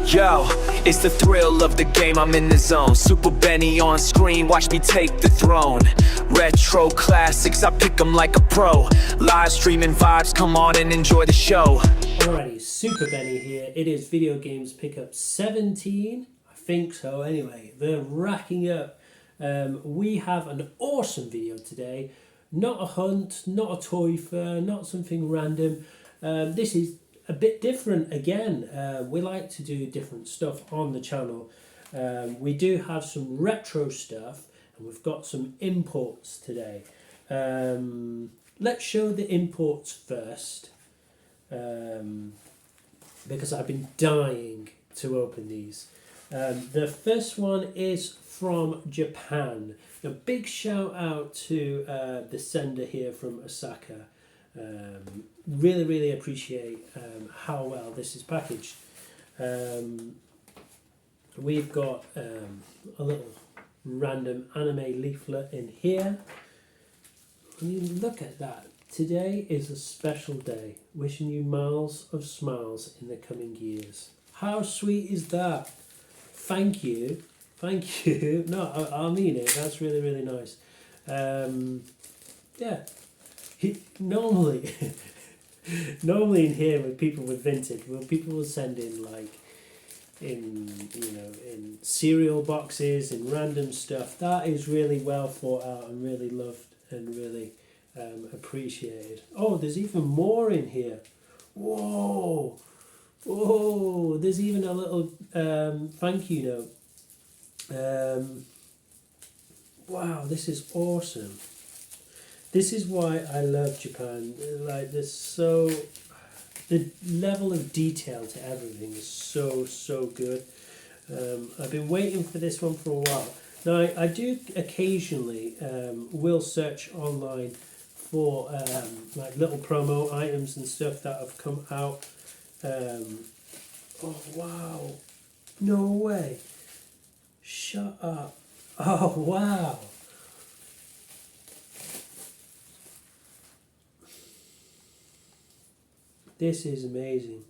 Yo, it's the thrill of the game, I'm in the zone. Super Benny on screen, watch me take the throne. Retro classics, I pick them like a pro. Live streaming vibes, come on and enjoy the show. Alrighty, Super Benny here. It is Video Games Pickup 17. I think so anyway. They're racking up. We have an awesome video today. Not a hunt, not a toy fair, not something random. This is a bit different again. We like to do different stuff on the channel. We do have some retro stuff and we've got some imports today. Let's show the imports first, because I've been dying to open these. The first one is from Japan. A big shout out to the sender here from Osaka. Really appreciate how well this is packaged. We've got a little random anime leaflet in here. I mean, look at that. Today is a special day. Wishing you miles of smiles in the coming years. How sweet is that? Thank you. Thank you. No, I mean it. That's really nice. Yeah. Normally in here with people with vintage, people will send in like in cereal boxes and random stuff. That is really well thought out and really loved and really appreciated. Oh, there's even more in here. Whoa, there's even a little thank you note. Wow, this is awesome. This is why I love Japan. Like, the level of detail to everything is so good. I've been waiting for this one for a while. Now I do occasionally will search online for like little promo items and stuff that have come out. Oh wow! No way! Shut up! Oh wow! This is amazing.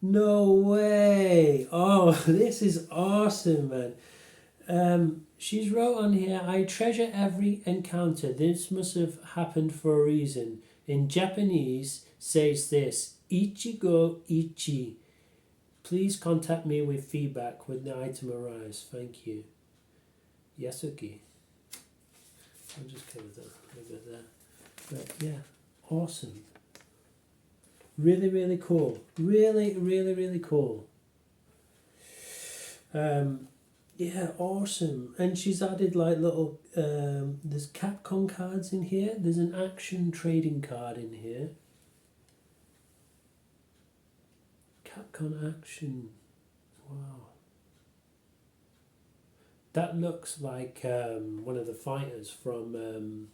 No way! Oh, this is awesome, man. She's wrote on here, I treasure every encounter. This must have happened for a reason. In Japanese, says this, Ichigo Ichi. Please contact me with feedback when the item arrives. Thank you. Yasuki. I'll just cover that a little bit there. But yeah. Awesome. Really cool. Really cool. Yeah, awesome. And she's added like little there's Capcom cards in here. There's an action trading card in here. Capcom action. Wow. That looks like one of the fighters from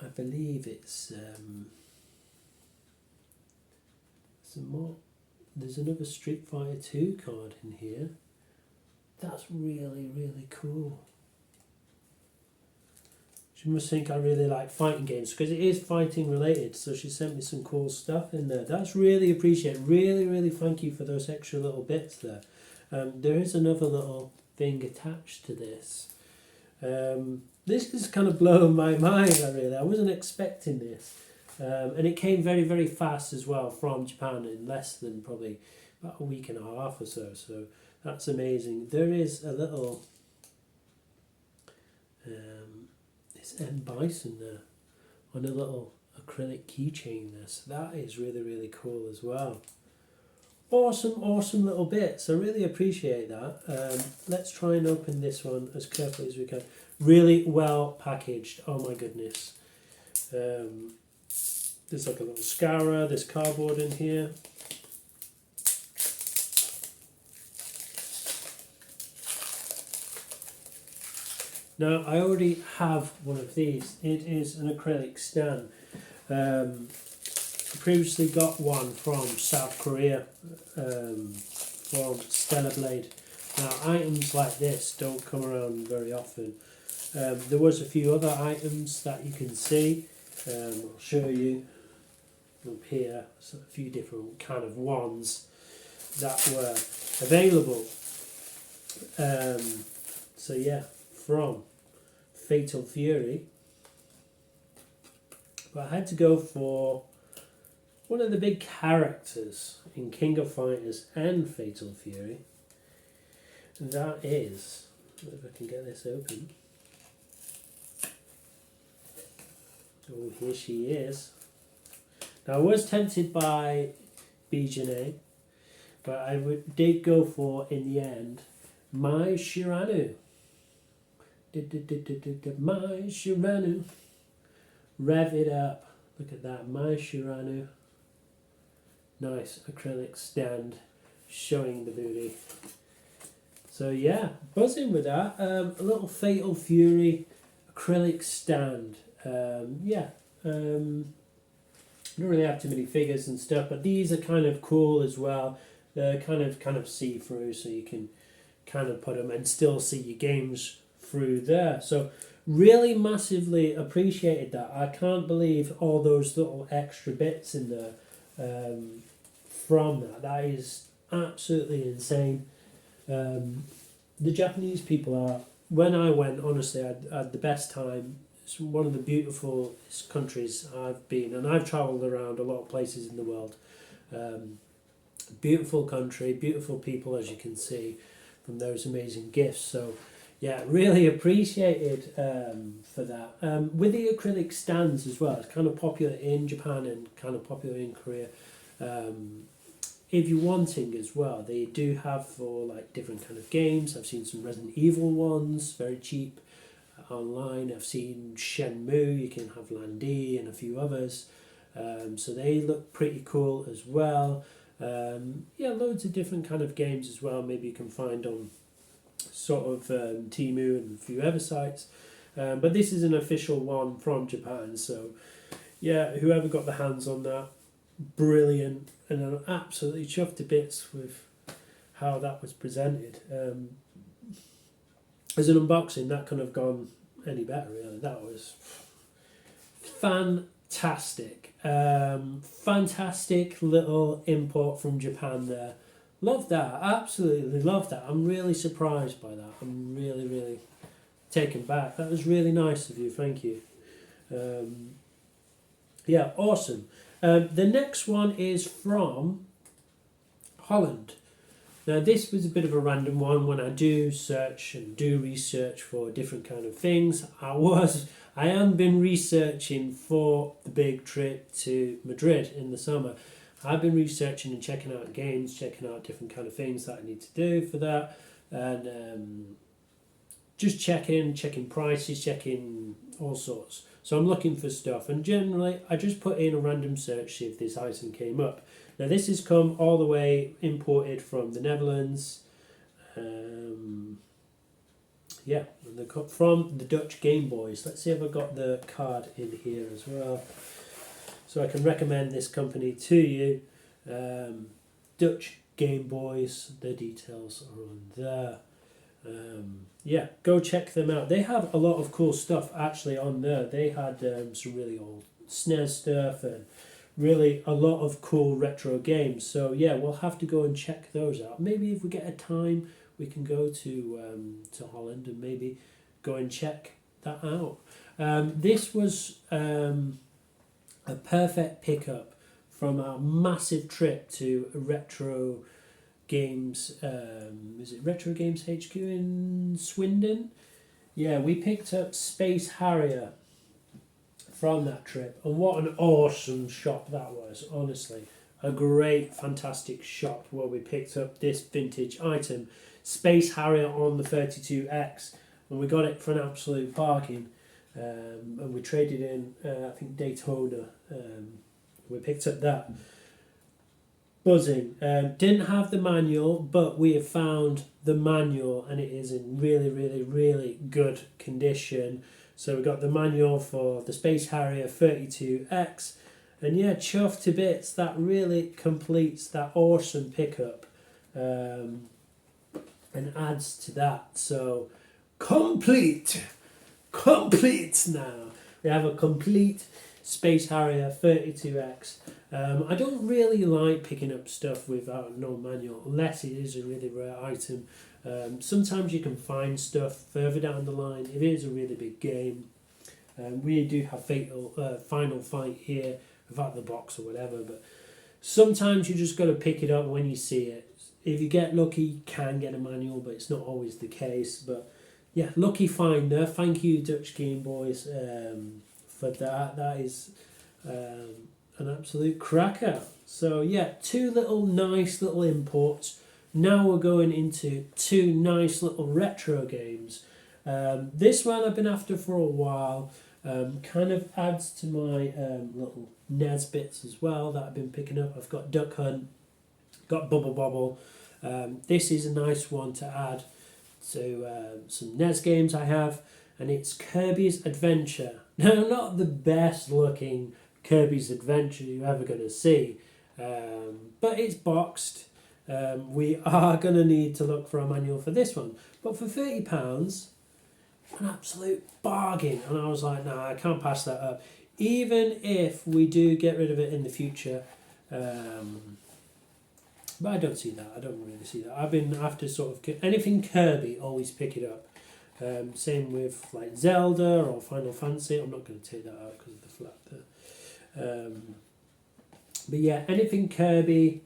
I believe it's some more. There's another Street Fighter 2 card in here. That's really cool. She must think I really like fighting games because it is fighting related. So she sent me some cool stuff in there. That's really appreciated. Really thank you for those extra little bits there. There is another little thing attached to this. This is kind of blowing my mind. I wasn't expecting this, and it came very fast as well from Japan in less than probably about a week and a half or so. So that's amazing. There is a little it's M Bison there on a little acrylic keychain there. So that is really cool as well. Awesome little bits. I really appreciate that. Let's try and open this one as carefully as we can. Really well packaged. Oh my goodness. There's like a little scara. There's cardboard in here. Now I already have one of these. It is an acrylic stand. I previously got one from South Korea, from Stellar Blade. Now items like this don't come around very often. There was a few other items that you can see. I'll show you. up here, so a few different kind of wands that were available. So yeah, from Fatal Fury. But I had to go for one of the big characters in King of Fighters and Fatal Fury. And that is, if I can get this open. Oh, here she is. Now I was tempted by Bijane, but I did go for, in the end, Mai Shiranu. Mai Shiranu. Rev it up. Look at that, Mai Shiranu. Nice acrylic stand showing the booty. So yeah, buzzing with that. A little Fatal Fury acrylic stand. Don't really have too many figures and stuff, but these are kind of cool as well. They're kind of see-through, so you can kind of put them and still see your games through there. So really massively appreciated that. I can't believe all those little extra bits in there from that. That is absolutely insane. The Japanese people are, when I went, honestly, I had the best time. It's one of the beautiful countries I've been, and I've travelled around a lot of places in the world. Beautiful country, beautiful people, as you can see from those amazing gifts. So yeah, really appreciated for that. With the acrylic stands as well, it's kind of popular in Japan and kind of popular in Korea. If you're wanting as well, they do have for like different kind of games. I've seen some Resident Evil ones, very cheap online. I've seen Shenmue, you can have Landy and a few others. So they look pretty cool as well. Loads of different kind of games as well. Maybe you can find on sort of Temu and a few other sites. But this is an official one from Japan. So yeah, whoever got the hands on that, brilliant. And I'm absolutely chuffed to bits with how that was presented. As an unboxing, that couldn't have gone any better, really. That was fantastic. Fantastic little import from Japan there. Love that. Absolutely love that. I'm really surprised by that. I'm really, really taken back. That was really nice of you. Thank you. Awesome. The next one is from Holland. Now this was a bit of a random one. When I do search and do research for different kind of things, I am been researching for the big trip to Madrid in the summer. I've been researching and checking out games, checking out different kind of things that I need to do for that, and just checking prices, checking all sorts. So I'm looking for stuff, and generally I just put in a random search, see if this item came up. Now this has come all the way imported from the Netherlands. And from the Dutch Game Boys. Let's see if I've got the card in here as well, so I can recommend this company to you. Dutch Game Boys, the details are on there. Go check them out. They have a lot of cool stuff actually on there. They had some really old SNES stuff and really a lot of cool retro games. So yeah, we'll have to go and check those out. Maybe if we get a time, we can go to Holland and maybe go and check that out. This was a perfect pickup from our massive trip to Retro Games. Is it Retro Games HQ in Swindon? Yeah, we picked up Space Harrier from that trip, and what an awesome shop that was. Honestly, a great, fantastic shop where we picked up this vintage item, Space Harrier on the 32X, and we got it for an absolute bargain. And we traded in, I think, Daytona. We picked up that. Buzzing. Didn't have the manual, but we have found the manual, and it is in really, really, really good condition. So we got the manual for the Space Harrier 32X, and yeah, chuffed to bits. That really completes that awesome pickup, and adds to that. So complete now. We have a complete Space Harrier 32X. I don't really like picking up stuff without no manual, unless it is a really rare item. Sometimes you can find stuff further down the line if it is a really big game. We do have Final Fight here without the box or whatever, but sometimes you just got to pick it up when you see it. If you get lucky, you can get a manual, but it's not always the case. But yeah, lucky finder. Thank you, Dutch Game Boys, for that. That is an absolute cracker. So yeah, two nice little imports. Now we're going into two nice little retro games. This one I've been after for a while. Kind of adds to my little NES bits as well that I've been picking up. I've got Duck Hunt, got Bubble Bobble. This is a nice one to add to some NES games I have, and it's Kirby's Adventure. Now, not the best looking Kirby's Adventure you're ever going to see, but it's boxed. We are going to need to look for a manual for this one, but for £30, an absolute bargain. And I was like, nah, I can't pass that up, even if we do get rid of it in the future. But I don't see that. I don't really see that. I've been after sort of anything Kirby, always pick it up. Same with like Zelda or Final Fantasy. I'm not going to take that out because of the flap there. But yeah, anything Kirby,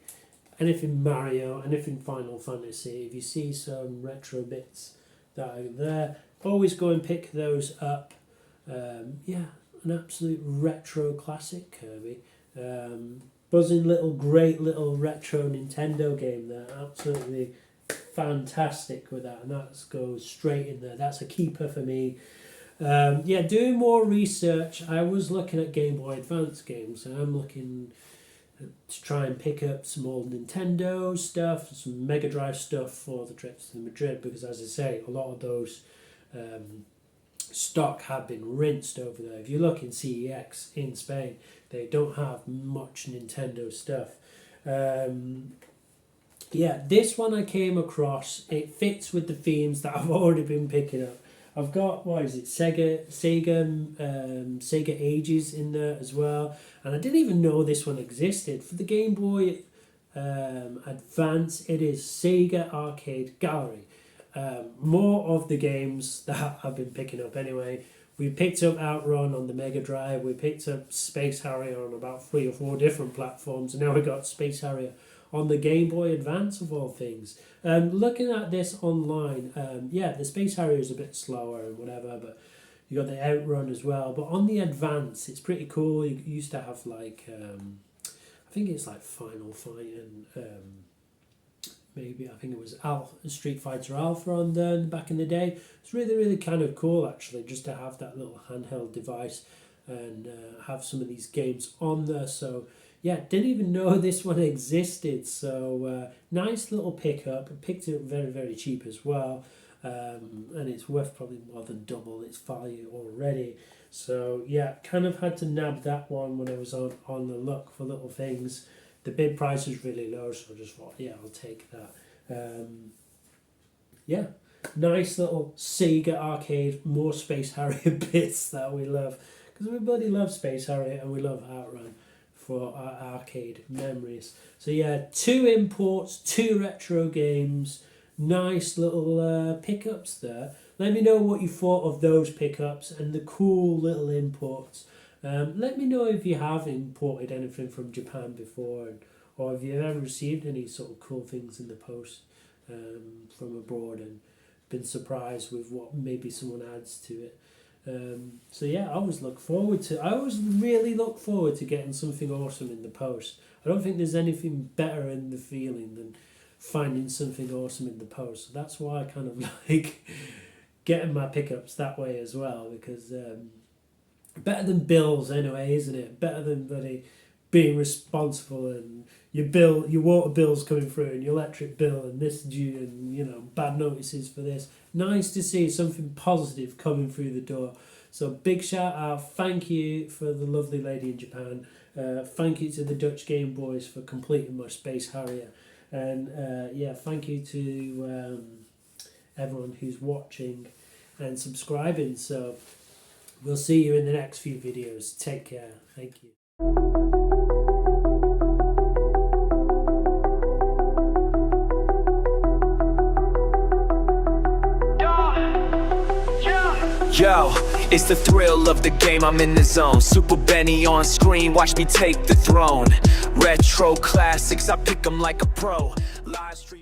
anything Mario, anything Final Fantasy. If you see some retro bits that are there, always go and pick those up. Yeah, an absolute retro classic Kirby. Buzzing great little retro Nintendo game there. Absolutely fantastic with that, and that goes straight in there. That's a keeper for me. Yeah, doing more research. I was looking at Game Boy Advance games, and I'm looking to try and pick up some old Nintendo stuff, some Mega Drive stuff for the trips to Madrid, because as I say, a lot of those stock have been rinsed over there. If you look in CEX in Spain, they don't have much Nintendo stuff. Yeah, this one I came across. It fits with the themes that I've already been picking up. I've got, Sega Ages in there as well, and I didn't even know this one existed. For the Game Boy Advance, it is Sega Arcade Gallery. More of the games that I've been picking up anyway. We picked up Outrun on the Mega Drive, we picked up Space Harrier on about 3 or 4 different platforms, and now we got Space Harrier on the Game Boy Advance of all things. Looking at this online, yeah, the Space Harrier is a bit slower and whatever, but you got the Outrun as well. But on the Advance, it's pretty cool. You used to have like, I think it's like Final Fight and maybe I think it was Street Fighter Alpha on there back in the day. It's really, really kind of cool actually, just to have that little handheld device and have some of these games on there. So yeah, didn't even know this one existed. So nice little pickup. I picked it up very, very cheap as well. And it's worth probably more than double its value already. So yeah, kind of had to nab that one when I was on the look for little things. The bid price is really low, so I just thought, yeah, I'll take that. Yeah, nice little Sega Arcade, more Space Harrier bits that we love. Because everybody loves Space Harrier and we love Outrun for our arcade memories. So yeah, 2 imports, 2 retro games, nice little pickups there. Let me know what you thought of those pickups and the cool little imports. Let me know if you have imported anything from Japan before, or if you've ever received any sort of cool things in the post from abroad and been surprised with what maybe someone adds to it. So yeah, I always really look forward to getting something awesome in the post. I don't think there's anything better in the feeling than finding something awesome in the post. So that's why I kind of like getting my pickups that way as well, because better than bills anyway, isn't it? Better than being responsible and your water bill's coming through and your electric bill and this due and bad notices for this. Nice to see something positive coming through the door. So big shout out, thank you for the lovely lady in Japan. Thank you to the Dutch Game Boys for completing my Space Harrier. And yeah, thank you to everyone who's watching and subscribing. So we'll see you in the next few videos. Take care. Thank you. Yo, it's the thrill of the game, I'm in the zone. Super Benny on screen, watch me take the throne. Retro classics, I pick 'em like a pro. Live stream